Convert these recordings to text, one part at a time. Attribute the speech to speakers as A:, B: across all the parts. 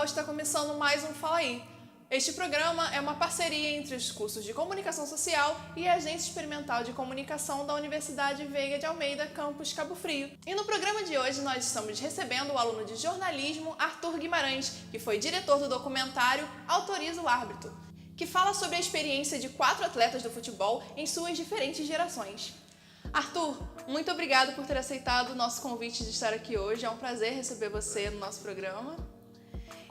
A: está começando mais um Fala Aí. Este programa é uma parceria entre os cursos de Comunicação Social e a Agência Experimental de Comunicação da Universidade Veiga de Almeida, campus Cabo Frio. E no programa de hoje nós estamos recebendo o aluno de jornalismo Arthur Guimarães, que foi diretor do documentário Autoriza o Árbitro, que fala sobre a experiência de 4 atletas do futebol em suas diferentes gerações. Arthur, muito obrigado por ter aceitado o nosso convite de estar aqui hoje. É um prazer receber você no nosso programa.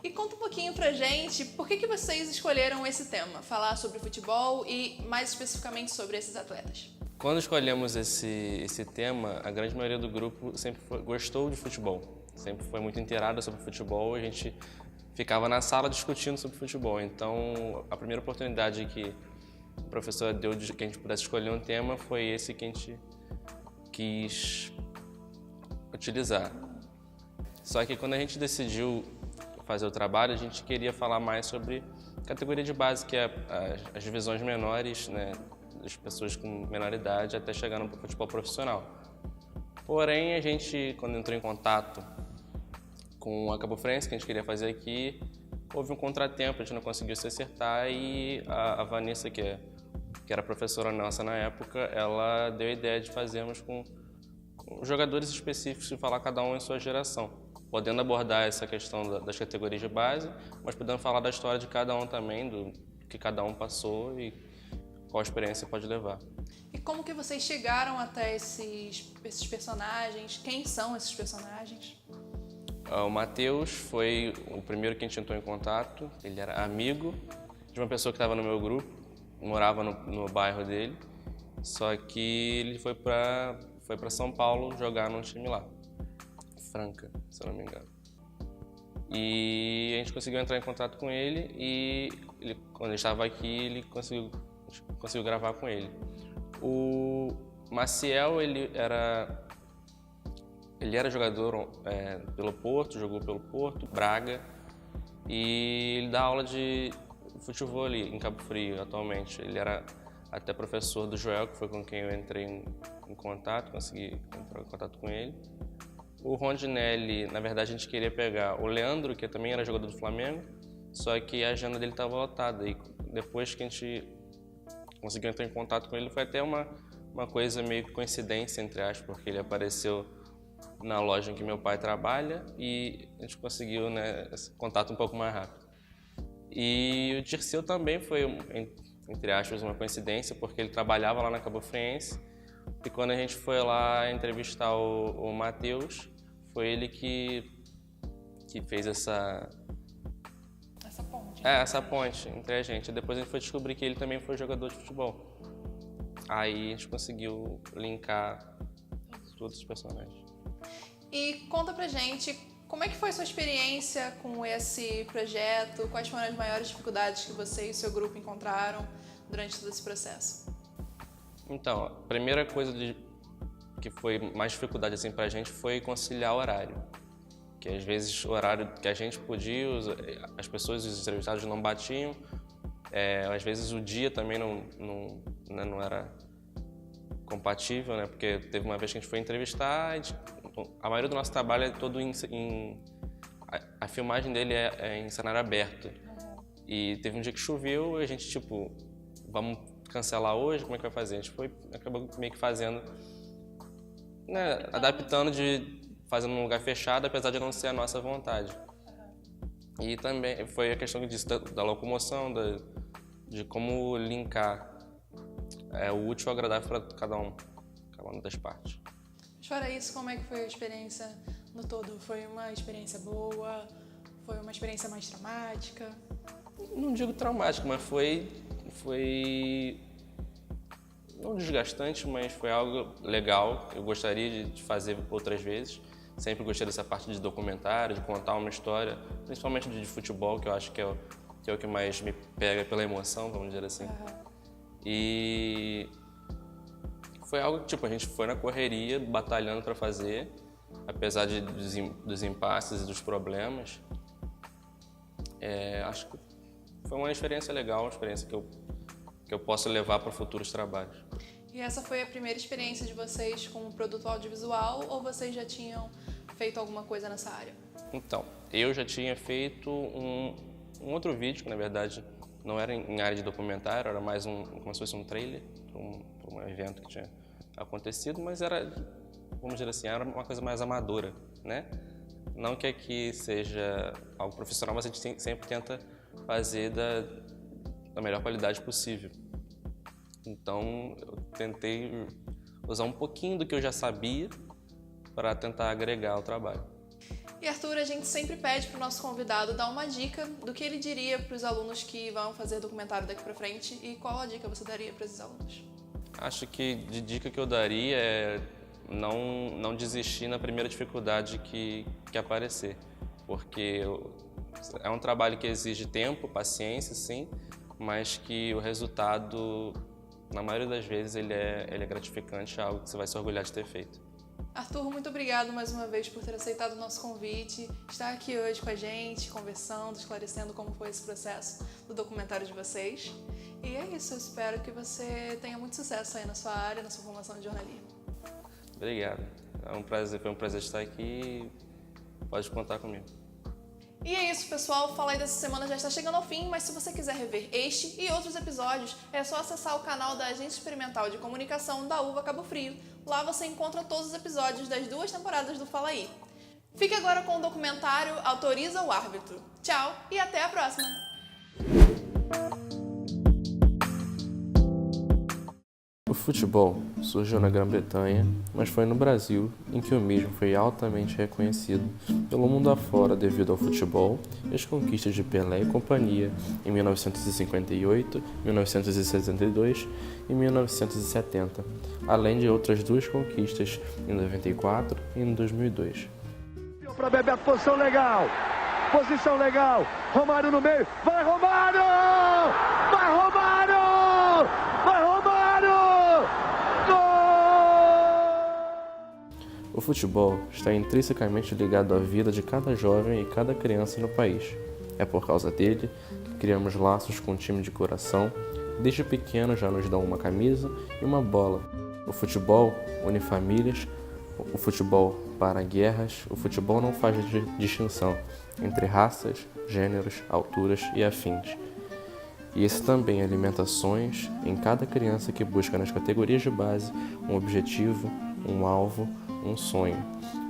A: E conta um pouquinho pra gente por que vocês escolheram esse tema, falar sobre futebol e mais especificamente sobre esses atletas.
B: Quando escolhemos esse tema, a grande maioria do grupo sempre gostou de futebol, sempre foi muito inteirada sobre futebol, a gente ficava na sala discutindo sobre futebol. Então, a primeira oportunidade que o professor deu de que a gente pudesse escolher um tema foi esse que a gente quis utilizar. Só que quando a gente decidiu fazer o trabalho, a gente queria falar mais sobre categoria de base, que é as divisões menores, né, das pessoas com menor idade até chegar no futebol profissional. Porém, a gente, quando entrou em contato com a Cabo Friense, que a gente queria fazer aqui, houve um contratempo, a gente não conseguiu se acertar e a Vanessa, que era professora nossa na época, ela deu a ideia de fazermos com jogadores específicos e falar cada um em sua geração, podendo abordar essa questão das categorias de base, mas podendo falar da história de cada um também, do que cada um passou e qual experiência pode levar.
A: E como que vocês chegaram até esses personagens? Quem são esses personagens?
B: O Matheus foi o primeiro que a gente entrou em contato. Ele era amigo de uma pessoa que estava no meu grupo, morava no bairro dele, só que ele foi para São Paulo jogar num time lá, Franca, se eu não me engano. E a gente conseguiu entrar em contato com ele e quando ele estava aqui, a gente conseguiu gravar com ele. O Maciel, ele era jogador pelo Porto, jogou pelo Porto, Braga, e ele dá aula de futebol ali em Cabo Frio atualmente. Ele era até professor do Joel, que foi com quem eu entrei em contato, consegui entrar em contato com ele. O Rondinelli, na verdade, a gente queria pegar o Leandro, que também era jogador do Flamengo, só que a agenda dele estava lotada. E depois que a gente conseguiu entrar em contato com ele, foi até uma coisa meio que coincidência, entre aspas, porque ele apareceu na loja em que meu pai trabalha e a gente conseguiu, né, esse contato um pouco mais rápido. E o Dirceu também foi, entre aspas, uma coincidência, porque ele trabalhava lá na Cabo Friense e quando a gente foi lá entrevistar o Matheus, foi ele que fez essa
A: ponte.
B: Essa ponte entre a gente. Depois a gente foi descobrir que ele também foi jogador de futebol. Aí a gente conseguiu linkar todos os personagens.
A: E conta pra gente, como é que foi sua experiência com esse projeto? Quais foram as maiores dificuldades que você e o seu grupo encontraram durante todo esse processo?
B: Então, a primeira coisa que foi mais dificuldade assim pra gente foi conciliar o horário. Que às vezes o horário que a gente podia, as pessoas, os entrevistados não batiam. Às vezes o dia também não era compatível, né? Porque teve uma vez que a gente foi entrevistar, a maioria do nosso trabalho é todo a filmagem dele é em cenário aberto. E teve um dia que choveu e a gente, vamos cancelar hoje, como é que vai fazer? A gente acabou meio que fazendo, né, adaptando fazendo num lugar fechado, apesar de não ser a nossa vontade. E também foi a questão da locomoção, de como linkar o útil e o agradável para cada uma das partes.
A: Fora isso, como é que foi a experiência no todo? Foi uma experiência boa? Foi uma experiência mais traumática?
B: Não digo traumática, mas foi não desgastante, mas foi algo legal. Eu gostaria de fazer outras vezes. Sempre gostei dessa parte de documentário, de contar uma história, principalmente de futebol, que eu acho que é o que mais me pega pela emoção, vamos dizer assim. E foi algo que a gente foi na correria, batalhando para fazer, apesar dos impasses e dos problemas. Acho que foi uma experiência legal, uma experiência que eu posso levar para futuros trabalhos.
A: E essa foi a primeira experiência de vocês com o produto audiovisual ou vocês já tinham feito alguma coisa nessa área?
B: Então, eu já tinha feito um outro vídeo, que na verdade não era em área de documentário, era mais como se fosse um trailer para um evento que tinha acontecido, mas era, vamos dizer assim, era uma coisa mais amadora, né? Não que aqui seja algo profissional, mas a gente sempre tenta fazer da melhor qualidade possível. Então, eu tentei usar um pouquinho do que eu já sabia para tentar agregar ao trabalho.
A: E Arthur, a gente sempre pede para o nosso convidado dar uma dica do que ele diria para os alunos que vão fazer documentário daqui para frente, e qual a dica você daria para esses alunos?
B: Acho que de dica que eu daria é não desistir na primeira dificuldade que aparecer, porque é um trabalho que exige tempo, paciência, sim, mas que o resultado, na maioria das vezes, ele é gratificante, é algo que você vai se orgulhar de ter feito.
A: Arthur, muito obrigado mais uma vez por ter aceitado o nosso convite, estar aqui hoje com a gente, conversando, esclarecendo como foi esse processo do documentário de vocês. E é isso, eu espero que você tenha muito sucesso aí na sua área, na sua formação de jornalismo.
B: Obrigado. Foi um prazer estar aqui. Pode contar comigo.
A: E é isso, pessoal. O Fala Aí dessa semana já está chegando ao fim, mas se você quiser rever este e outros episódios, é só acessar o canal da Agência Experimental de Comunicação da UVA Cabo Frio. Lá você encontra todos os episódios das 2 temporadas do Fala Aí. Fique agora com o documentário Autoriza o Árbitro. Tchau e até a próxima!
B: O futebol surgiu na Grã-Bretanha, mas foi no Brasil em que o mesmo foi altamente reconhecido pelo mundo afora devido ao futebol e às conquistas de Pelé e companhia em 1958, 1962 e 1970, além de outras 2 conquistas em 94 e em 2002.
C: Para Bebeto, posição legal, Romário no meio, vai Romário! Vai Romário! Vai Romário!
B: O futebol está intrinsecamente ligado à vida de cada jovem e cada criança no país. É por causa dele que criamos laços com o time de coração. Desde pequeno já nos dão uma camisa e uma bola. O futebol une famílias, o futebol para guerras, o futebol não faz distinção entre raças, gêneros, alturas e afins. E esse também alimenta sonhos em cada criança que busca nas categorias de base um objetivo, um alvo, um sonho.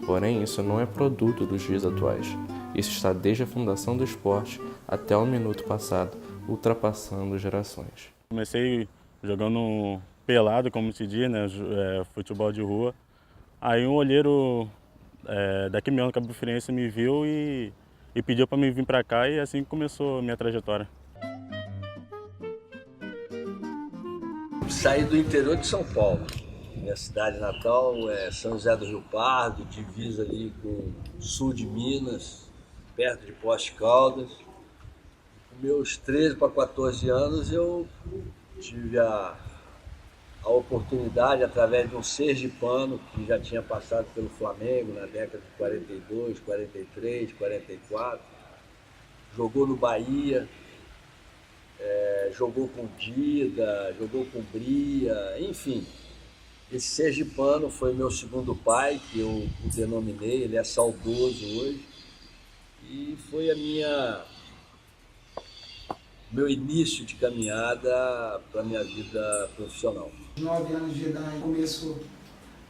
B: Porém, isso não é produto dos dias atuais. Isso está desde a fundação do esporte até o minuto passado, ultrapassando gerações.
D: Comecei jogando pelado, como se diz, né? Futebol de rua. Aí um olheiro daqui mesmo, Cabo Friense, me viu e pediu para me vir para cá, e assim começou a minha trajetória.
E: Saí do interior de São Paulo. Minha cidade natal é São José do Rio Pardo, divisa ali com o sul de Minas, perto de Poços de Caldas. Com meus 13 para 14 anos eu tive a oportunidade, através de um sergipano que já tinha passado pelo Flamengo na década de 42, 43, 44, jogou no Bahia, jogou com Dida, jogou com Bria, enfim. Esse sergipano foi meu segundo pai, que eu o denominei, ele é saudoso hoje, e foi meu início de caminhada para a minha vida profissional.
F: 9 anos de idade, começo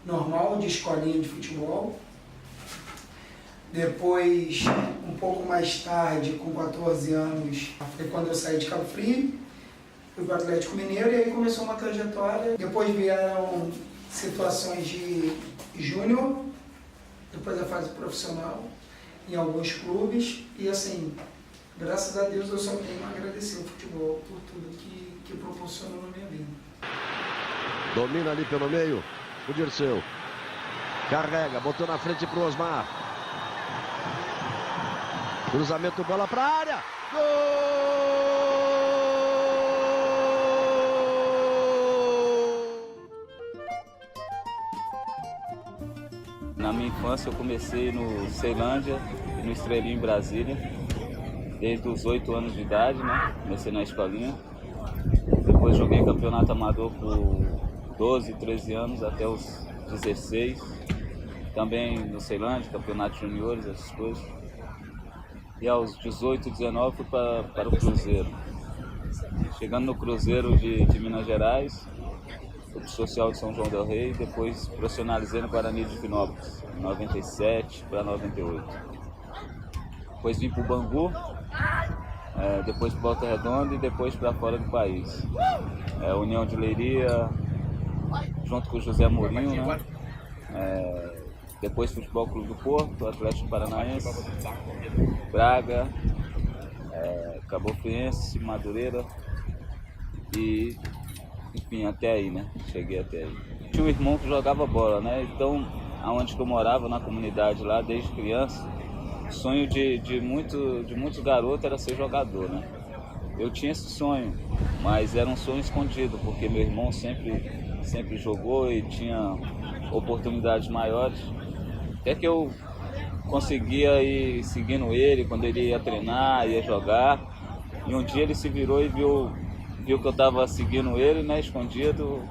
F: normal de escolinha de futebol. Depois, um pouco mais tarde, com 14 anos, foi quando eu saí de Cabo Frio, fui para o Atlético Mineiro, e aí começou uma trajetória. Depois vieram situações de júnior, depois a fase profissional, em alguns clubes, e assim, graças a Deus eu só tenho a agradecer o futebol por tudo que proporcionou na minha vida.
C: Domina ali pelo meio, o Dirceu. Carrega, botou na frente pro Osmar. Cruzamento, bola pra área. Gol!
G: Na minha infância eu comecei no Ceilândia e no Estrelinho em Brasília, desde os 8 anos de idade, né? Comecei na escolinha. Depois joguei campeonato amador por 12, 13 anos até os 16. Também no Ceilândia, campeonato juniores, essas coisas. e aos 18, 19 fui para o Cruzeiro. Chegando no Cruzeiro de Minas Gerais, fui pro Social de São João del Rei, depois profissionalizei no Guarani de Finópolis, em 97 para 98. Depois vim para o Bangu, depois para Volta Redonda e depois para fora do país. União de Leiria, junto com o José Mourinho, né? Depois Futebol Clube do Porto, Atlético Paranaense, Braga, Cabo Friense, Madureira e, enfim, até aí, né? Cheguei até aí. Tinha um irmão que jogava bola, né? Então, aonde que eu morava, na comunidade lá, desde criança, o sonho de muitos garotos era ser jogador, né? Eu tinha esse sonho, mas era um sonho escondido, porque meu irmão sempre jogou e tinha oportunidades maiores. Até que eu conseguia ir seguindo ele quando ele ia treinar, ia jogar. E um dia ele se virou e viu que eu estava seguindo ele, né, escondido.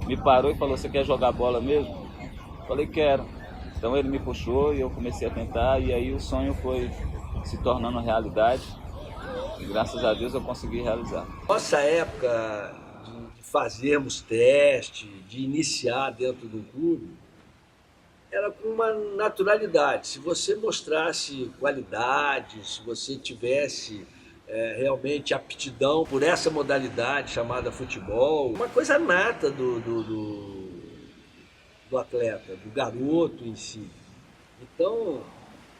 G: Me parou e falou: "Você quer jogar bola mesmo?" Falei: "Quero." Então ele me puxou e eu comecei a tentar. E aí o sonho foi se tornando realidade. E graças a Deus eu consegui realizar.
E: Nossa época de fazermos teste, de iniciar dentro do clube, era com uma naturalidade. Se você mostrasse qualidade, se você tivesse realmente aptidão por essa modalidade chamada futebol, uma coisa nata do atleta, do garoto em si. Então,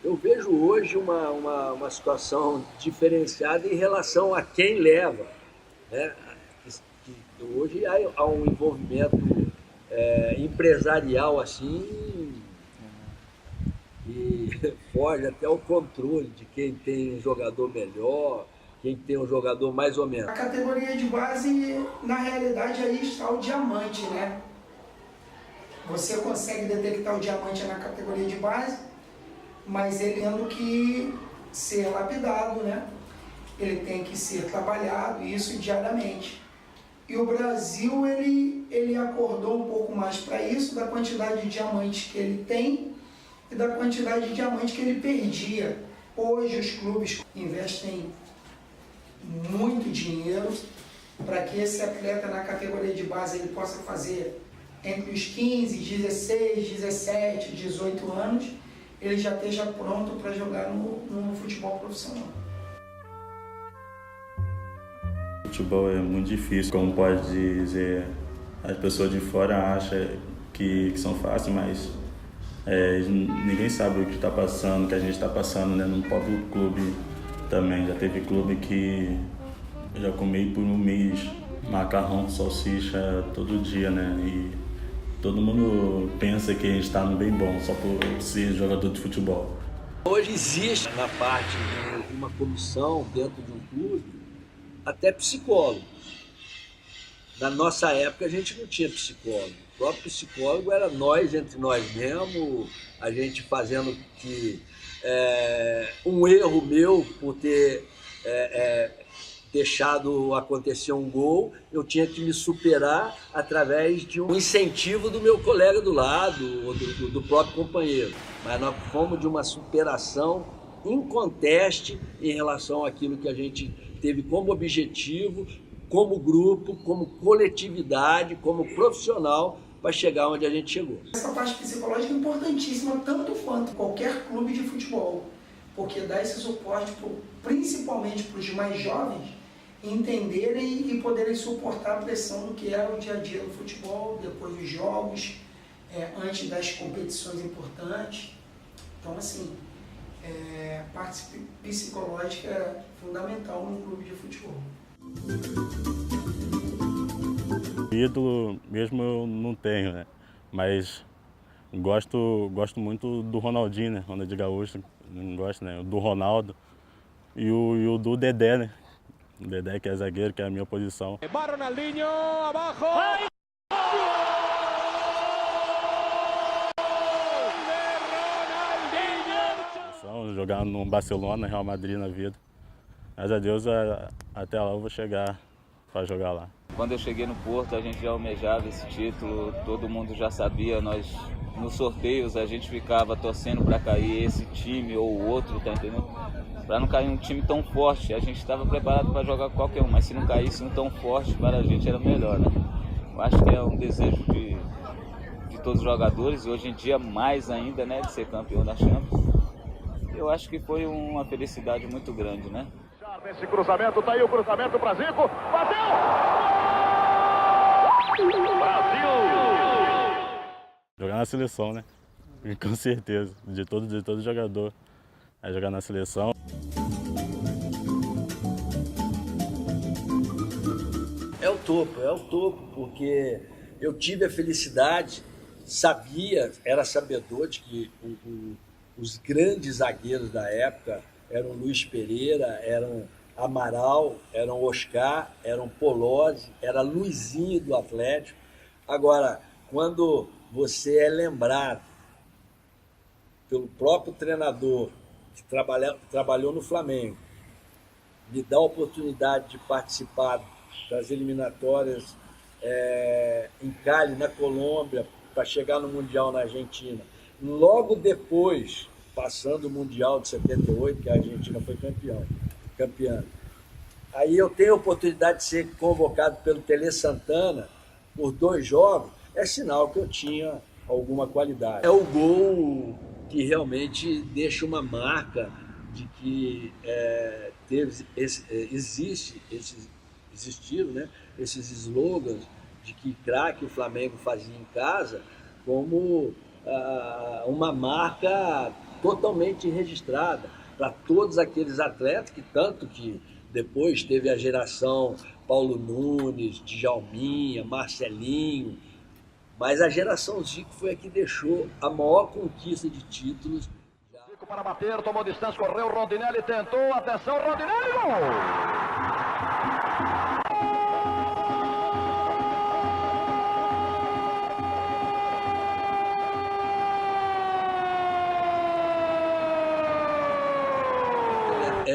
E: eu vejo hoje uma situação diferenciada em relação a quem leva, né? Que hoje há um envolvimento empresarial assim, e foge até o controle de quem tem um jogador melhor, quem tem um jogador mais ou menos.
F: A categoria de base, na realidade, aí está o diamante, né? Você consegue detectar o diamante na categoria de base, mas ele tendo que ser lapidado, né? Ele tem que ser trabalhado, isso diariamente. E o Brasil, ele acordou um pouco mais para isso, da quantidade de diamantes que ele tem e da quantidade de diamantes que ele perdia. Hoje os clubes investem muito dinheiro para que esse atleta na categoria de base ele possa fazer entre os 15, 16, 17, 18 anos, ele já esteja pronto para jogar no futebol profissional.
D: Futebol é muito difícil, como pode dizer, as pessoas de fora acham que são fáceis, mas ninguém sabe o que está passando, o que a gente está passando, né, no próprio clube também. Já teve clube que eu já comi por um mês macarrão, salsicha todo dia, né, e todo mundo pensa que a gente está no bem bom só por ser jogador de futebol.
E: Hoje existe na parte de uma comissão dentro de um clube até psicólogo. Na nossa época a gente não tinha psicólogo. O próprio psicólogo era nós, entre nós mesmo, a gente fazendo que um erro meu por ter deixado acontecer um gol, eu tinha que me superar através de um incentivo do meu colega do lado, ou do próprio companheiro. Mas nós fomos de uma superação inconteste em relação àquilo que a gente teve como objetivo, como grupo, como coletividade, como profissional, para chegar onde a gente chegou.
F: Essa parte psicológica é importantíssima, tanto quanto qualquer clube de futebol, porque dá esse suporte principalmente para os mais jovens entenderem e poderem suportar a pressão do que é o dia a dia do futebol, depois dos jogos, antes das competições importantes. Então, assim, a parte psicológica é fundamental num clube de futebol.
D: Ídolo mesmo eu não tenho, né? Mas gosto muito do Ronaldinho, né? Ronaldinho Gaúcho, não gosto, né? Do Ronaldo e o do Dedé, né? O Dedé, que é zagueiro, que é a minha posição.
H: Va Ronaldinho, abajo!
D: Jogar no Barcelona, Real Madrid na vida. Mas a Deus, até lá eu vou chegar para jogar lá.
G: Quando eu cheguei no Porto, a gente já almejava esse título, todo mundo já sabia, nos sorteios a gente ficava torcendo para cair esse time ou o outro, tá entendendo? para não cair um time tão forte. A gente estava preparado para jogar qualquer um, mas se não caísse um tão forte, para a gente era melhor, né? Eu acho que é um desejo de todos os jogadores, e hoje em dia mais ainda, né, de ser campeão da Champions. Eu acho que foi uma felicidade muito grande, né?
H: Esse cruzamento, tá aí o cruzamento para Zico, bateu! Brasil!
D: Jogar na seleção, né? Com certeza, de todo jogador é jogar na seleção.
E: É o topo, porque eu tive a felicidade, sabia, era sabedor de que os grandes zagueiros da época eram Luiz Pereira, eram Amaral, eram Oscar, eram Polozzi, era Luizinho do Atlético. Agora, quando você é lembrado pelo próprio treinador que trabalhou no Flamengo, me dá a oportunidade de participar das eliminatórias em Cali, na Colômbia, para chegar no Mundial na Argentina. Logo depois, passando o Mundial de 78, que a Argentina foi campeã. Aí eu tenho a oportunidade de ser convocado pelo Tele Santana por 2 jogos, é sinal que eu tinha alguma qualidade. É o gol que realmente deixa uma marca de que existiram, né, esses slogans de que craque o Flamengo fazia em casa, como uma marca totalmente registrada para todos aqueles atletas que tanto que depois teve a geração Paulo Nunes, Djalminha, Marcelinho, mas a geração Zico foi a que deixou a maior conquista de títulos.
H: Zico para bater, tomou distância, correu, Rondinelli tentou, atenção, Rondinelli, gol!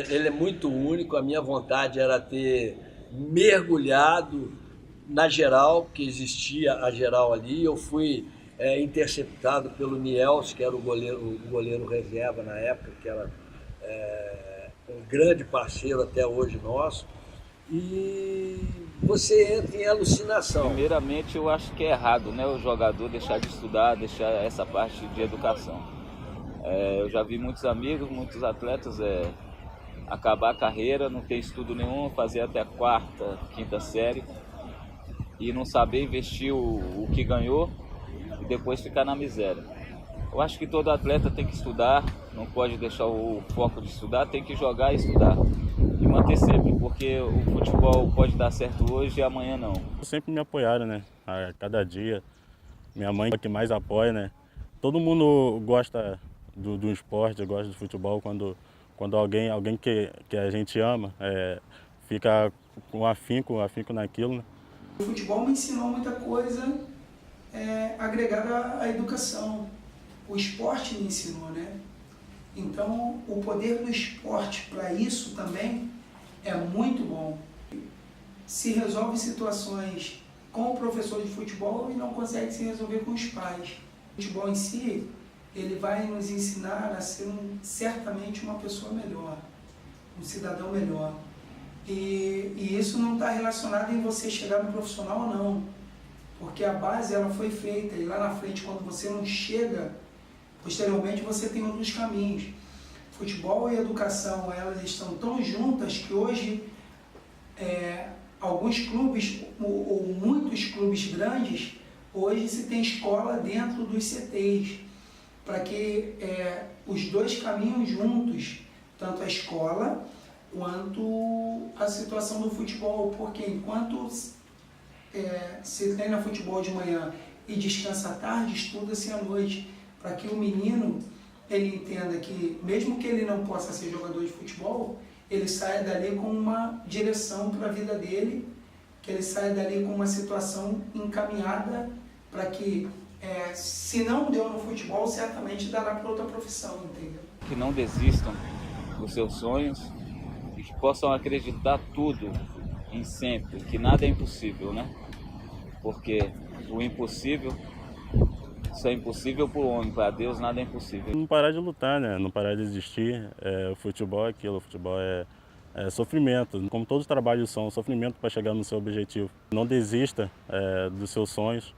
E: Ele é muito único, a minha vontade era ter mergulhado na geral, que existia a geral ali. Eu fui interceptado pelo Niels, que era o goleiro reserva na época, que era um grande parceiro até hoje nosso, e você entra em alucinação.
G: Primeiramente, eu acho que é errado, né, o jogador deixar de estudar, deixar essa parte de educação. Eu já vi muitos amigos, muitos atletas acabar a carreira, não ter estudo nenhum, fazer até a 4ª, 5ª série e não saber investir o que ganhou e depois ficar na miséria. Eu acho que todo atleta tem que estudar, não pode deixar o foco de estudar, tem que jogar e estudar e manter sempre, porque o futebol pode dar certo hoje e amanhã não.
D: Sempre me apoiaram, né? A cada dia. Minha mãe é que mais apoia, né? Todo mundo gosta do esporte, gosta do futebol quando alguém que a gente ama fica com afinco naquilo, né?
F: O futebol me ensinou muita coisa agregada à educação. O esporte me ensinou, né? Então, o poder do esporte para isso também é muito bom. Se resolve situações com o professor de futebol e não consegue se resolver com os pais. O futebol em si, ele vai nos ensinar a ser certamente uma pessoa melhor, um cidadão melhor. E isso não está relacionado em você chegar no profissional ou não, porque a base ela foi feita e lá na frente, quando você não chega, posteriormente você tem outros caminhos. Futebol e educação, elas estão tão juntas que hoje alguns clubes, ou muitos clubes grandes, hoje se tem escola dentro dos CTs, para que os dois caminham juntos, tanto a escola quanto a situação do futebol, porque enquanto se treina futebol de manhã e descansa à tarde, estuda-se à noite, para que o menino ele entenda que, mesmo que ele não possa ser jogador de futebol, ele saia dali com uma direção para a vida dele, que ele saia dali com uma situação encaminhada para que, se não deu no futebol, certamente dará para outra profissão, entendeu?
G: Que não desistam dos seus sonhos e que possam acreditar tudo em sempre, que nada é impossível, né? Porque o impossível Isso é impossível para o homem, para Deus nada é impossível.
D: Não parar de lutar, né? Não parar de existir. O futebol é aquilo, o futebol é sofrimento. Como todos os trabalhos são, sofrimento para chegar no seu objetivo. Não desista dos seus sonhos,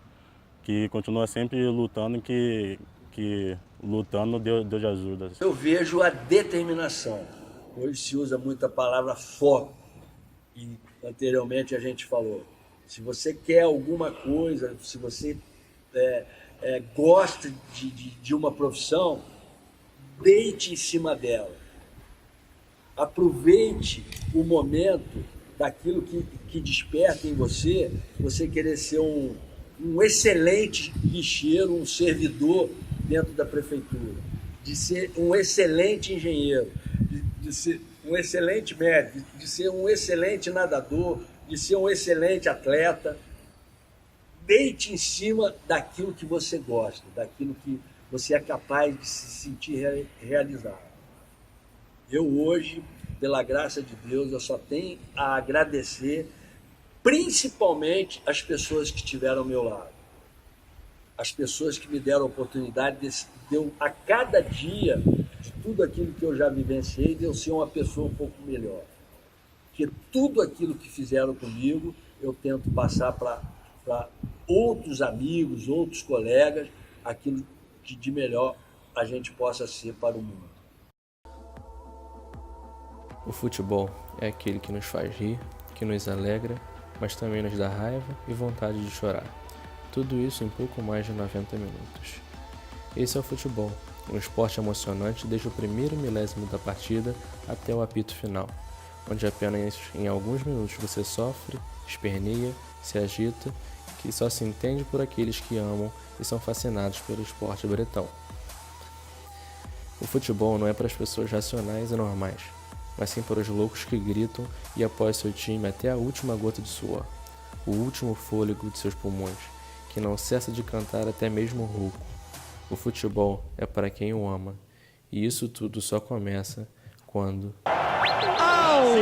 D: que continua sempre lutando, que lutando Deus ajuda.
E: Eu vejo a determinação. Hoje se usa muito a palavra foco. E anteriormente a gente falou, se você quer alguma coisa, se você gosta de uma profissão, deite em cima dela. Aproveite o momento daquilo que desperta em você querer ser um excelente lixeiro, um servidor dentro da prefeitura, de ser um excelente engenheiro, de ser um excelente médico, de ser um excelente nadador, de ser um excelente atleta. Deite em cima daquilo que você gosta, daquilo que você é capaz de se sentir realizado. Eu hoje, pela graça de Deus, eu só tenho a agradecer principalmente as pessoas que estiveram ao meu lado. As pessoas que me deram a oportunidade de eu, a cada dia, de tudo aquilo que eu já vivenciei, de eu ser uma pessoa um pouco melhor. Porque tudo aquilo que fizeram comigo, eu tento passar para outros amigos, outros colegas, aquilo que de melhor a gente possa ser para o mundo.
B: O futebol é aquele que nos faz rir, que nos alegra, mas também nos dá raiva e vontade de chorar. Tudo isso em pouco mais de 90 minutos. Esse é o futebol, um esporte emocionante desde o primeiro milésimo da partida até o apito final, onde apenas em alguns minutos você sofre, esperneia, se agita, que só se entende por aqueles que amam e são fascinados pelo esporte bretão. O futebol não é para as pessoas racionais e normais, mas sim para os loucos que gritam e apoiam seu time até a última gota de suor, o último fôlego de seus pulmões, que não cessa de cantar até mesmo rouco. O futebol é para quem o ama, e isso tudo só começa quando...
I: Au!